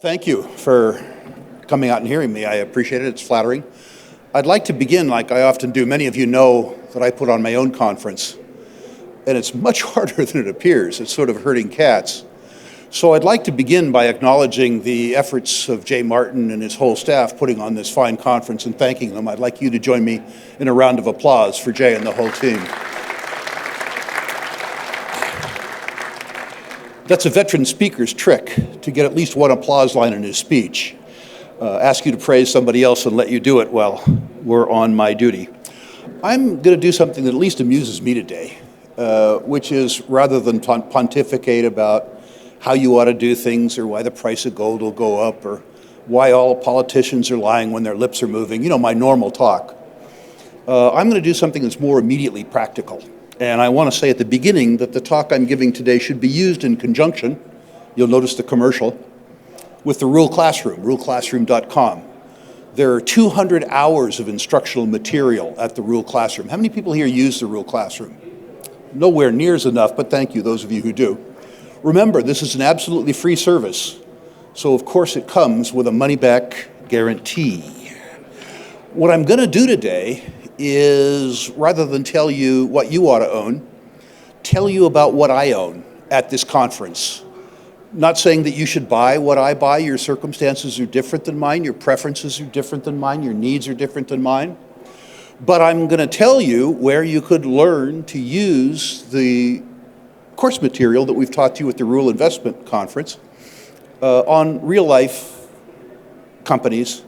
Thank you for coming out and hearing me. I appreciate it. It's flattering. I'd like to begin like I often do. Many of you know that I put on my own conference, and it's much harder than it appears. It's sort of herding cats. So I'd like to begin by acknowledging the efforts of Jay Martin and his whole staff putting on this fine conference and thanking them. I'd like you to join me in a round of applause for Jay and the whole team. That's a veteran speaker's trick, to get at least one applause line in his speech. Ask you to praise somebody else and let you do it while we're on my duty. I'm going to do something that at least amuses me today, which is rather than pontificate about how you ought to do things or why the price of gold will go up or why all politicians are lying when their lips are moving, you know, my normal talk. I'm going to do something that's more immediately practical. And I want to say at the beginning that the talk I'm giving today should be used in conjunction, you'll notice the commercial, with the Rural Classroom, ruralclassroom.com. There are 200 hours of instructional material at the Rural Classroom. How many people here use the Rural Classroom? Nowhere near enough, but thank you, those of you who do. Remember, this is an absolutely free service, so of course it comes with a money-back guarantee. What I'm going to do today is, rather than tell you what you ought to own, tell you about what I own at this conference. Not saying that you should buy what I buy. Your circumstances are different than mine. Your preferences are different than mine. Your needs are different than mine. But I'm going to tell you where you could learn to use the course material that we've taught you at the Rural Investment Conference on real-life companies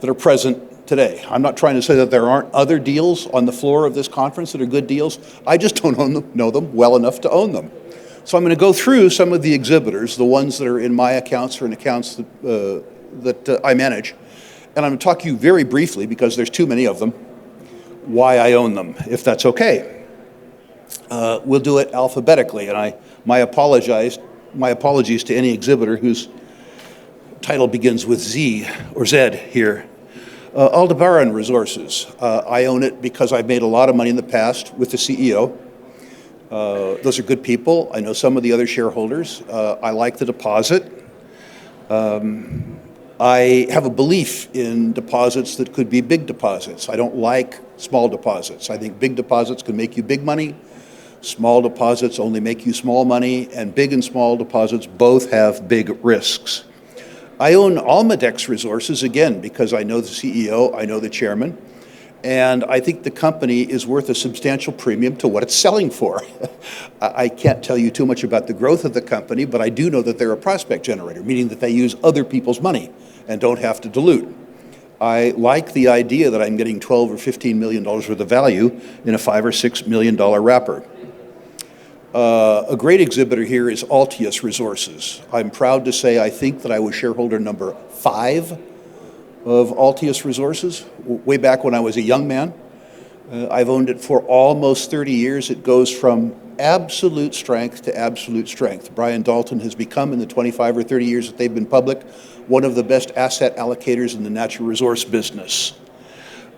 that are present today. I'm not trying to say that there aren't other deals on the floor of this conference that are good deals. I just don't know them well enough to own them. So I'm going to go through some of the exhibitors, the ones that are in my accounts or in accounts that I manage. And I'm going to talk to you very briefly, because there's too many of them, why I own them, if that's okay. We'll do it alphabetically, and my apologies to any exhibitor whose title begins with Z or Z here. Aldebaran Resources. I own it because I've made a lot of money in the past with the CEO. Those are good people. I know some of the other shareholders. I like the deposit. I have a belief in deposits that could be big deposits. I don't like small deposits. I think big deposits can make you big money. Small deposits only make you small money, and big and small deposits both have big risks. I own Almadex Resources, again, because I know the CEO, I know the chairman, and I think the company is worth a substantial premium to what it's selling for. I can't tell you too much about the growth of the company, but I do know that they're a prospect generator, meaning that they use other people's money and don't have to dilute. I like the idea that I'm getting $12 or $15 million worth of value in a $5 or $6 million wrapper. A great exhibitor here is Altius Resources. I'm proud to say I think that I was shareholder number 5 of Altius Resources, way back when I was a young man. I've owned it for almost 30 years. It goes from absolute strength to absolute strength. Brian Dalton has become, in the 25 or 30 years that they've been public, one of the best asset allocators in the natural resource business.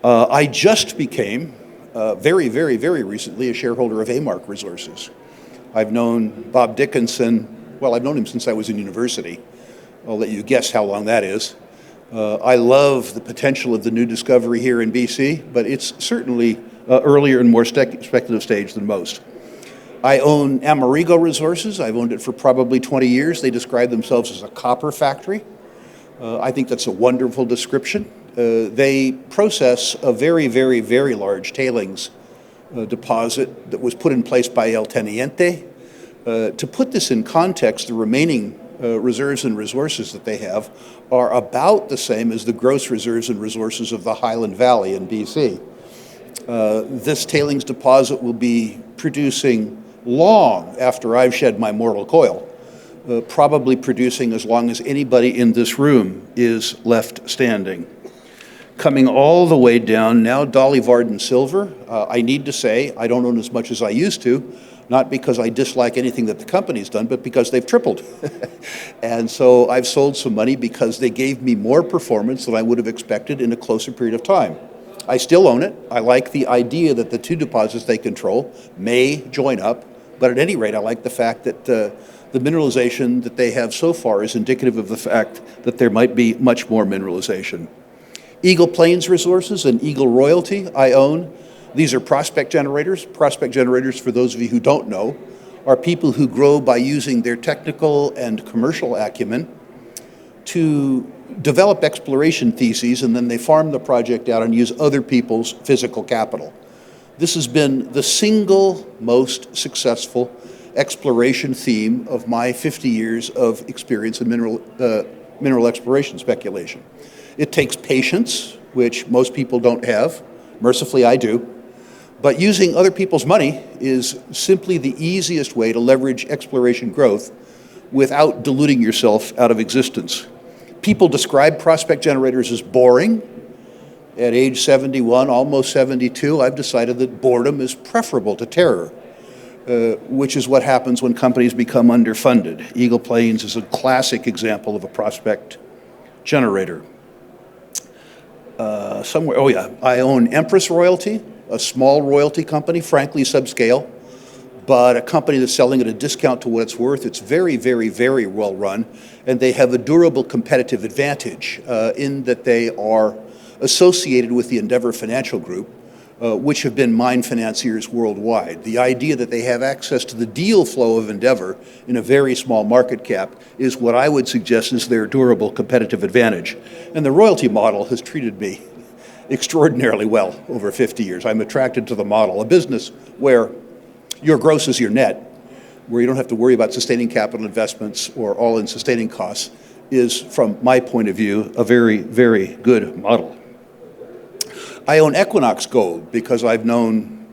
I just became, very recently, a shareholder of AMark Resources. I've known Bob Dickinson, well, I've known him since I was in university. I'll let you guess how long that is. I love the potential of the new discovery here in BC, but it's certainly earlier and more speculative stage than most. I own Amerigo Resources. I've owned it for probably 20 years. They describe themselves as a copper factory. I think that's a wonderful description. They process a very large tailings deposit that was put in place by El Teniente. To put this in context, the remaining reserves and resources that they have are about the same as the gross reserves and resources of the Highland Valley in BC. This tailings deposit will be producing long after I've shed my mortal coil, probably producing as long as anybody in this room is left standing. Coming all the way down, now Dolly Varden Silver. I need to say I don't own as much as I used to, not because I dislike anything that the company's done, but because they've tripled. And so I've sold some money because they gave me more performance than I would have expected in a closer period of time. I still own it. I like the idea that the two deposits they control may join up But at any rate, I like the fact that the mineralization that they have so far is indicative of the fact that there might be much more mineralization. Eagle Plains Resources and Eagle Royalty I own. These are prospect generators. Prospect generators, for those of you who don't know, are people who grow by using their technical and commercial acumen to develop exploration theses, and then they farm the project out and use other people's physical capital. This has been the single most successful exploration theme of my 50 years of experience in mineral exploration speculation. It takes patience, which most people don't have. Mercifully, I do. But using other people's money is simply the easiest way to leverage exploration growth without diluting yourself out of existence. People describe prospect generators as boring. At age 71, almost 72, I've decided that boredom is preferable to terror, which is what happens when companies become underfunded. Eagle Plains is a classic example of a prospect generator. I own Empress Royalty, a small royalty company, frankly subscale, but a company that's selling at a discount to what it's worth. It's very, very, very well run, and they have a durable competitive advantage in that they are associated with the Endeavor Financial Group, which have been mine financiers worldwide. The idea that they have access to the deal flow of Endeavor in a very small market cap is what I would suggest is their durable competitive advantage. And the royalty model has treated me extraordinarily well over 50 years. I'm attracted to the model, a business where your gross is your net, where you don't have to worry about sustaining capital investments or all-in sustaining costs, is, from my point of view, a very, very good model. I own Equinox Gold because I've known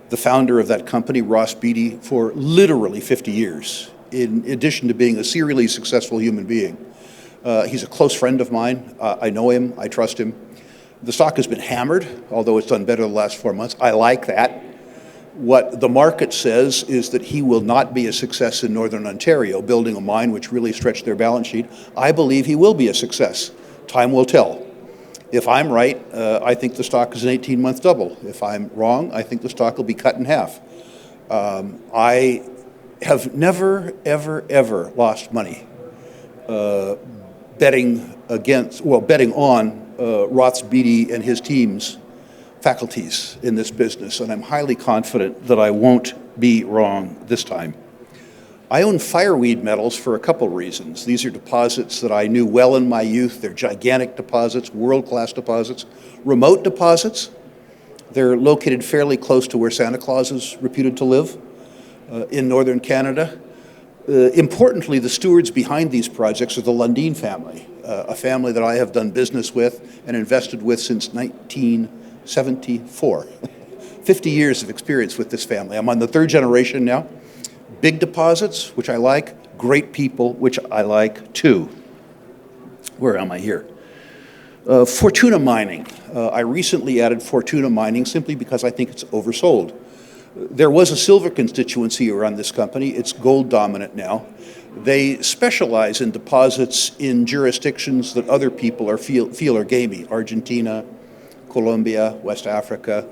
the founder of that company, Ross Beatty, for literally 50 years, in addition to being a serially successful human being. He's a close friend of mine. I know him. I trust him. The stock has been hammered, although it's done better the last 4 months. I like that. What the market says is that he will not be a success in Northern Ontario, building a mine which really stretched their balance sheet. I believe he will be a success. Time will tell. If I'm right, I think the stock is an 18-month double. If I'm wrong, I think the stock will be cut in half. I have never, ever, ever lost money betting on Ross Beatty and his team's faculties in this business, and I'm highly confident that I won't be wrong this time. I own Fireweed Metals for a couple reasons. These are deposits that I knew well in my youth. They're gigantic deposits, world-class deposits, remote deposits. They're located fairly close to where Santa Claus is reputed to live in northern Canada. Importantly, the stewards behind these projects are the Lundin family, a family that I have done business with and invested with since 1974. 50 years of experience with this family. I'm on the third generation now. Big deposits, which I like. Great people, which I like too. Where am I here? Fortuna Mining. I recently added Fortuna Mining simply because I think it's oversold. There was a silver constituency around this company. It's gold dominant now. They specialize in deposits in jurisdictions that other people feel are gamey. Argentina, Colombia, West Africa.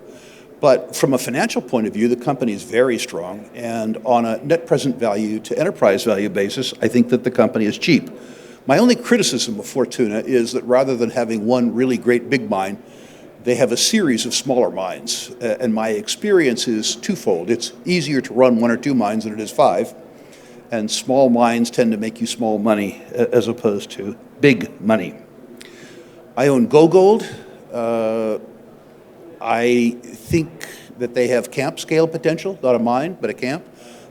But from a financial point of view, the company is very strong. And on a net present value to enterprise value basis, I think that the company is cheap. My only criticism of Fortuna is that rather than having one really great big mine, they have a series of smaller mines. And my experience is twofold. It's easier to run 1 or 2 mines than it is 5. And small mines tend to make you small money as opposed to big money. I own GoGold. I think that they have camp scale potential, not a mine, but a camp.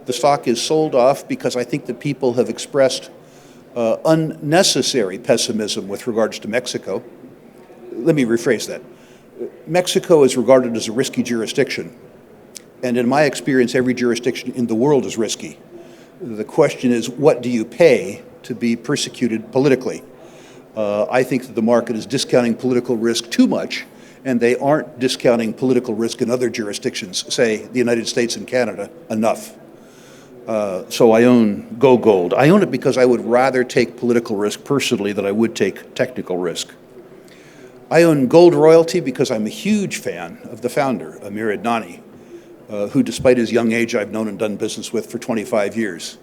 The stock is sold off because I think that people have expressed unnecessary pessimism with regards to Mexico. Let me rephrase that. Mexico is regarded as a risky jurisdiction. And in my experience, every jurisdiction in the world is risky. The question is, what do you pay to be persecuted politically? I think that the market is discounting political risk too much, and they aren't discounting political risk in other jurisdictions, say the United States and Canada, enough. So I own GoGold. I own it because I would rather take political risk personally than I would take technical risk. I own Gold Royalty because I'm a huge fan of the founder, Amir Adnani. who despite his young age I've known and done business with for 25 years.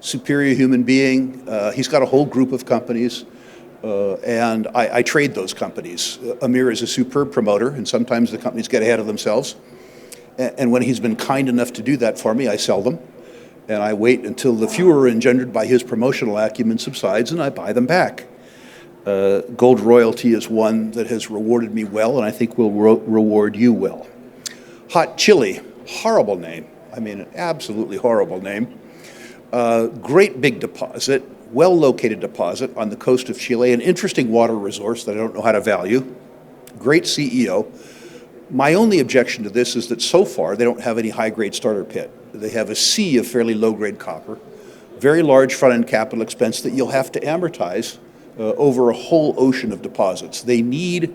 Superior human being. He's got a whole group of companies, and I trade those companies. Amir is a superb promoter, and sometimes the companies get ahead of themselves. And when he's been kind enough to do that for me, I sell them. And I wait until the furor engendered by his promotional acumen subsides, and I buy them back. Gold Royalty is one that has rewarded me well, and I think will reward you well. Hot Chili, horrible name. I mean, an absolutely horrible name. Great big deposit, well-located deposit on the coast of Chile, an interesting water resource that I don't know how to value. Great CEO. My only objection to this is that so far they don't have any high-grade starter pit. They have a sea of fairly low-grade copper, very large front-end capital expense that you'll have to amortize over a whole ocean of deposits. They need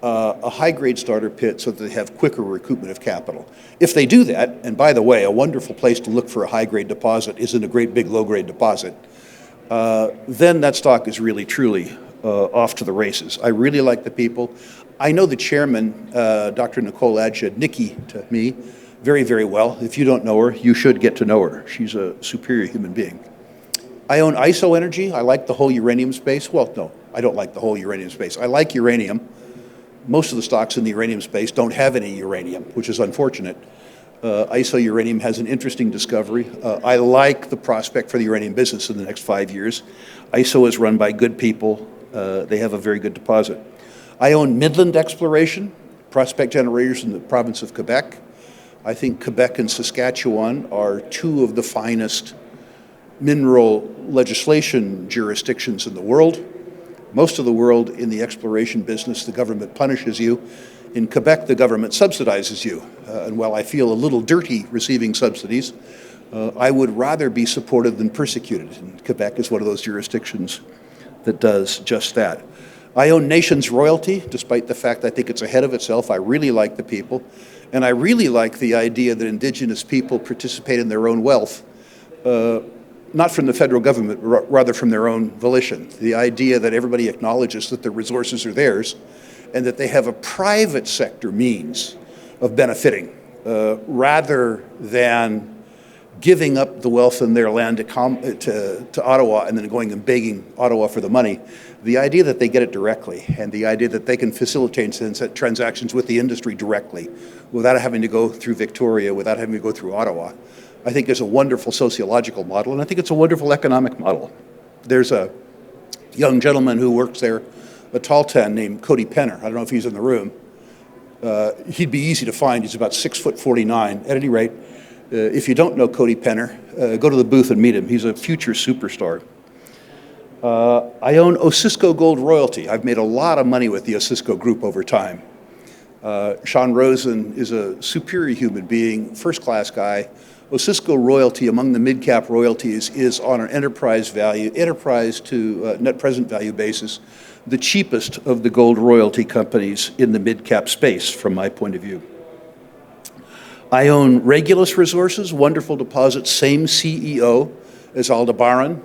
a high-grade starter pit so that they have quicker recoupment of capital. If they do that, and by the way, a wonderful place to look for a high-grade deposit is in a great big low-grade deposit, then that stock is really, truly off to the races. I really like the people. I know the chairman, Dr. Nicole Adshad, Nikki to me, very, very well. If you don't know her, you should get to know her. She's a superior human being. I own ISO Energy. I like the whole uranium space. Well, no, I don't like the whole uranium space. I like uranium. Most of the stocks in the uranium space don't have any uranium, which is unfortunate. ISO Uranium has an interesting discovery. I like the prospect for the uranium business in the next 5 years. ISO is run by good people. They have a very good deposit. I own Midland Exploration, prospect generators in the province of Quebec. I think Quebec and Saskatchewan are two of the finest mineral legislation jurisdictions in the world. Most of the world in the exploration business, the government punishes you. In Quebec, the government subsidizes you. And while I feel a little dirty receiving subsidies, I would rather be supported than persecuted. And Quebec is one of those jurisdictions that does just that. I own Nations Royalty, despite the fact I think it's ahead of itself. I really like the people. And I really like the idea that Indigenous people participate in their own wealth, not from the federal government, but rather from their own volition. The idea that everybody acknowledges that the resources are theirs and that they have a private sector means of benefiting rather than giving up the wealth in their land to Ottawa and then going and begging Ottawa for the money. The idea that they get it directly and the idea that they can facilitate transactions with the industry directly without having to go through Victoria, without having to go through Ottawa, I think is a wonderful sociological model, and I think it's a wonderful economic model. There's a young gentleman who works there, a tall tan named Cody Penner. I don't know if he's in the room. He'd be easy to find. He's about 6'49". At any rate, if you don't know Cody Penner, go to the booth and meet him. He's a future superstar. I own Osisko Gold Royalty. I've made a lot of money with the Osisko Group over time. Sean Rosen is a superior human being, first-class guy. Osisko Royalty, among the mid-cap royalties, is on an enterprise to net present value basis, the cheapest of the gold royalty companies in the mid-cap space, from my point of view. I own Regulus Resources, wonderful deposit, same CEO as Aldebaran,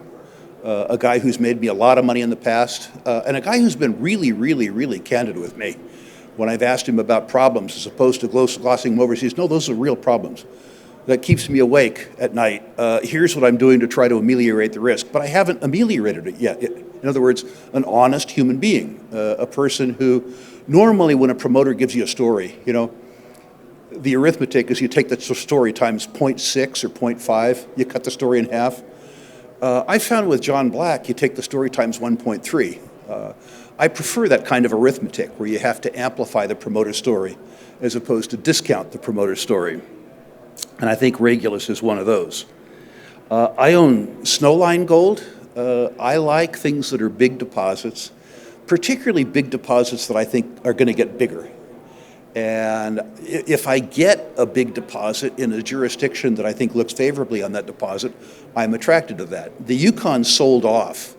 a guy who's made me a lot of money in the past, and a guy who's been really, really, really candid with me. When I've asked him about problems, as opposed to glossing them over, he says, no, those are real problems. That keeps me awake at night. Here's what I'm doing to try to ameliorate the risk, but I haven't ameliorated it yet. In other words, an honest human being, a person who normally when a promoter gives you a story, you know, the arithmetic is you take the story times 0.6 or 0.5, you cut the story in half. I found with John Black, you take the story times 1.3. I prefer that kind of arithmetic where you have to amplify the promoter story as opposed to discount the promoter story. And I think Regulus is one of those. I own Snowline Gold. I like things that are big deposits, particularly big deposits that I think are going to get bigger. And if I get a big deposit in a jurisdiction that I think looks favorably on that deposit, I'm attracted to that. The Yukon sold off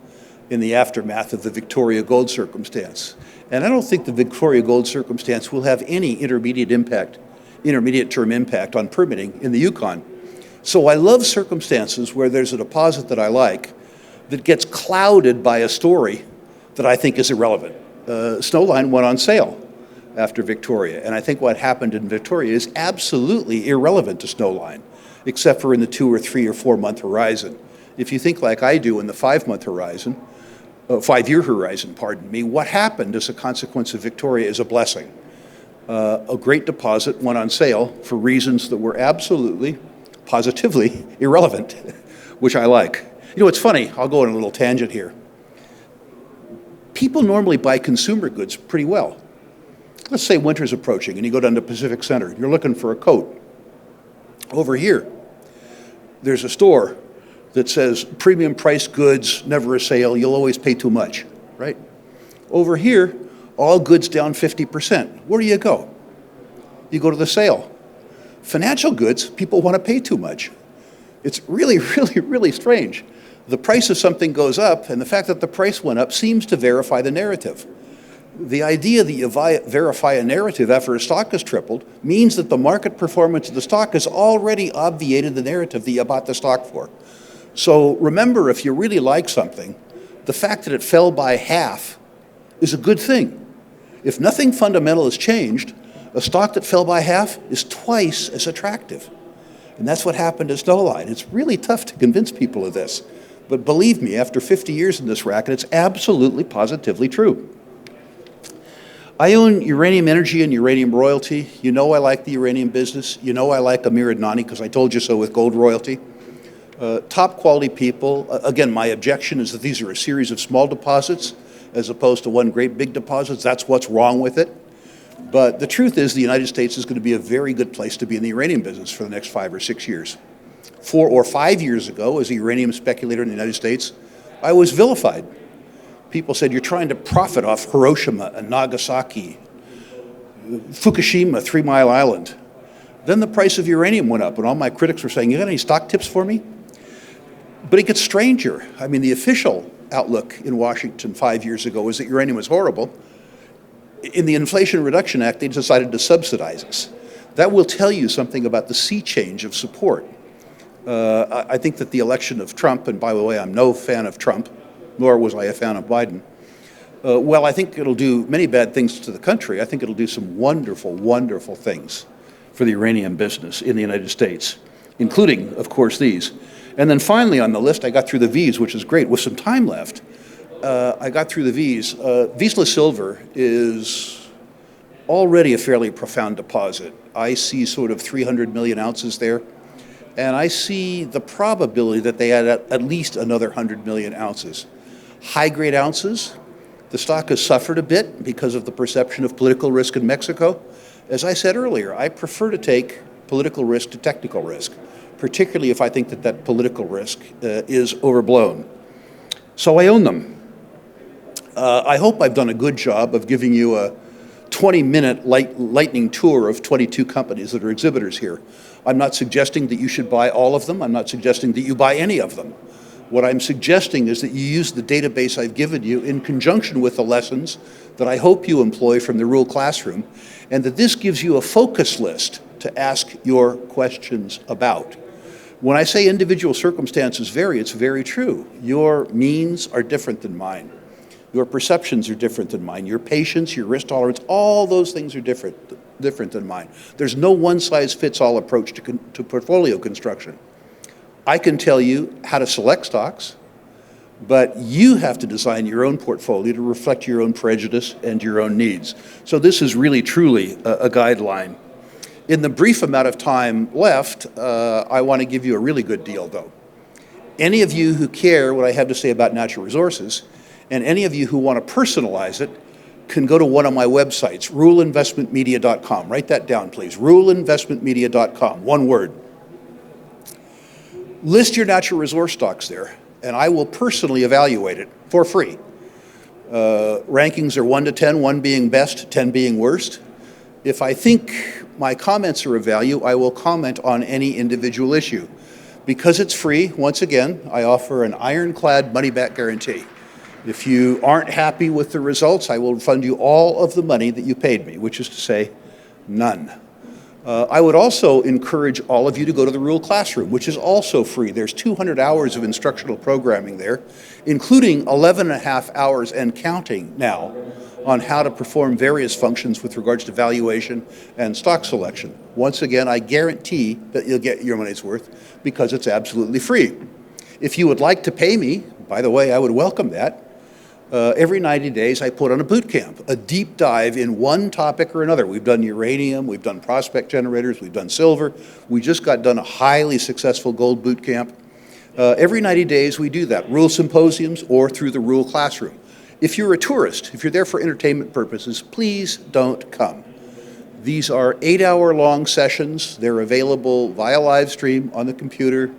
in the aftermath of the Victoria Gold circumstance. And I don't think the Victoria Gold circumstance will have any intermediate term impact on permitting in the Yukon. So I love circumstances where there's a deposit that I like that gets clouded by a story that I think is irrelevant. Snowline went on sale. after Victoria. And I think what happened in Victoria is absolutely irrelevant to Snowline, except for in the 2 or 3 or 4 month horizon. If you think like I do in the 5-month horizon, 5-year horizon, pardon me, what happened as a consequence of Victoria is a blessing. A great deposit went on sale for reasons that were absolutely, positively irrelevant, which I like. You know, it's funny, I'll go on a little tangent here. People normally buy consumer goods pretty well. Let's say winter's approaching and you go down to Pacific Center and you're looking for a coat. Over here, there's a store that says premium price goods, never a sale, you'll always pay too much, right? Over here, all goods down 50%. Where do you go? You go to the sale. Financial goods, people want to pay too much. It's really, really, really strange. The price of something goes up, and the fact that the price went up seems to verify the narrative. The idea that you verify a narrative after a stock has tripled means that the market performance of the stock has already obviated the narrative that you bought the stock for. So remember, if you really like something, the fact that it fell by half is a good thing. If nothing fundamental has changed, a stock that fell by half is twice as attractive. And that's what happened to Snowline. It's really tough to convince people of this. But believe me, after 50 years in this racket, it's absolutely positively true. I own Uranium Energy and Uranium Royalty. You know I like the uranium business. You know I like Amir Adnani because I told you so with Gold Royalty. Top quality people. Again, my objection is that these are a series of small deposits as opposed to one great big deposit. That's what's wrong with it. But the truth is the United States is going to be a very good place to be in the uranium business for the next 5 or 6 years. 4 or 5 years ago, as a uranium speculator in the United States, I was vilified. People said, you're trying to profit off Hiroshima and Nagasaki, Fukushima, 3 Mile Island. Then the price of uranium went up, and all my critics were saying, you got any stock tips for me? But it gets stranger. I mean, the official outlook in Washington 5 years ago was that uranium was horrible. In the Inflation Reduction Act, they decided to subsidize us. That will tell you something about the sea change of support. I think that the election of Trump, and by the way, I'm no fan of Trump, nor was I a fan of Biden. Well, I think it'll do many bad things to the country. I think it'll do some wonderful, wonderful things for the uranium business in the United States, including, of course, these. And then finally on the list, I got through the V's, which is great. With some time left, I got through the V's. Vizsla Silver is already a fairly profound deposit. I see sort of 300 million ounces there. And I see the probability that they add at least another 100 million ounces. High-grade ounces, the stock has suffered a bit because of the perception of political risk in Mexico. As I said earlier, I prefer to take political risk to technical risk, particularly if I think that that political risk is overblown. So I own them. I hope I've done a good job of giving you a 20-minute lightning tour of 22 companies that are exhibitors here. I'm not suggesting that you should buy all of them. I'm not suggesting that you buy any of them. What I'm suggesting is that you use the database I've given you in conjunction with the lessons that I hope you employ from the Rural Classroom, and that this gives you a focus list to ask your questions about. When I say individual circumstances vary, it's very true. Your means are different than mine. Your perceptions are different than mine. Your patience, your risk tolerance, all those things are different than mine. There's no one-size-fits-all approach to portfolio construction. I can tell you how to select stocks, but you have to design your own portfolio to reflect your own prejudice and your own needs. So this is really, truly a guideline. In the brief amount of time left, I want to give you a really good deal, though. Any of you who care what I have to say about natural resources, and any of you who want to personalize it, can go to one of my websites, ruleinvestmentmedia.com. Write that down, please. Ruleinvestmentmedia.com, one word. List your natural resource stocks there, and I will personally evaluate it for free. Rankings are 1 to 10, 1 being best, 10 being worst. If I think my comments are of value, I will comment on any individual issue. Because it's free, once again, I offer an ironclad money-back guarantee. If you aren't happy with the results, I will refund you all of the money that you paid me, which is to say, none. I would also encourage all of you to go to the Rural Classroom, which is also free. There's 200 hours of instructional programming there, including 11 and a half hours and counting now on how to perform various functions with regards to valuation and stock selection. Once again, I guarantee that you'll get your money's worth because it's absolutely free. If you would like to pay me, by the way, I would welcome that. Every 90 days, I put on a boot camp, a deep dive in one topic or another. We've done uranium, we've done prospect generators, we've done silver. We just got done a highly successful gold boot camp. Every 90 days, we do that, rural symposiums or through the Rural Classroom. If you're a tourist, if you're there for entertainment purposes, please don't come. These are 8-hour-long sessions. They're available via live stream on the computer.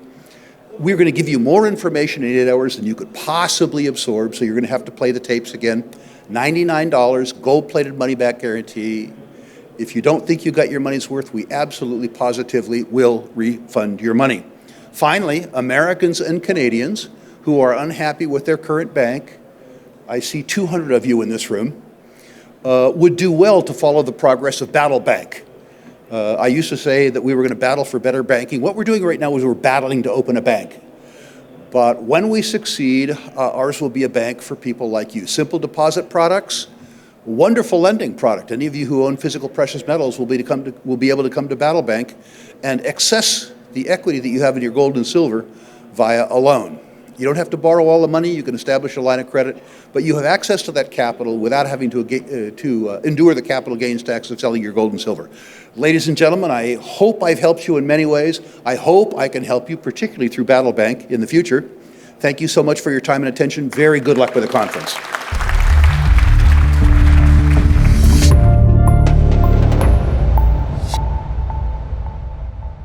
We're going to give you more information in 8 hours than you could possibly absorb, so you're going to have to play the tapes again. $99, gold-plated money-back guarantee. If you don't think you got your money's worth, we absolutely, positively will refund your money. Finally, Americans and Canadians who are unhappy with their current bank, I see 200 of you in this room, would do well to follow the progress of Battle Bank. I used to say that we were going to battle for better banking. What we're doing right now is we're battling to open a bank. But when we succeed, ours will be a bank for people like you. Simple deposit products, wonderful lending product. Any of you who own physical precious metals will be able to come to Battle Bank and access the equity that you have in your gold and silver via a loan. You don't have to borrow all the money. You can establish a line of credit, but you have access to that capital without having to endure the capital gains tax of selling your gold and silver. Ladies and gentlemen, I hope I've helped you in many ways. I hope I can help you, particularly through Battle Bank in the future. Thank you so much for your time and attention. Very good luck with the conference.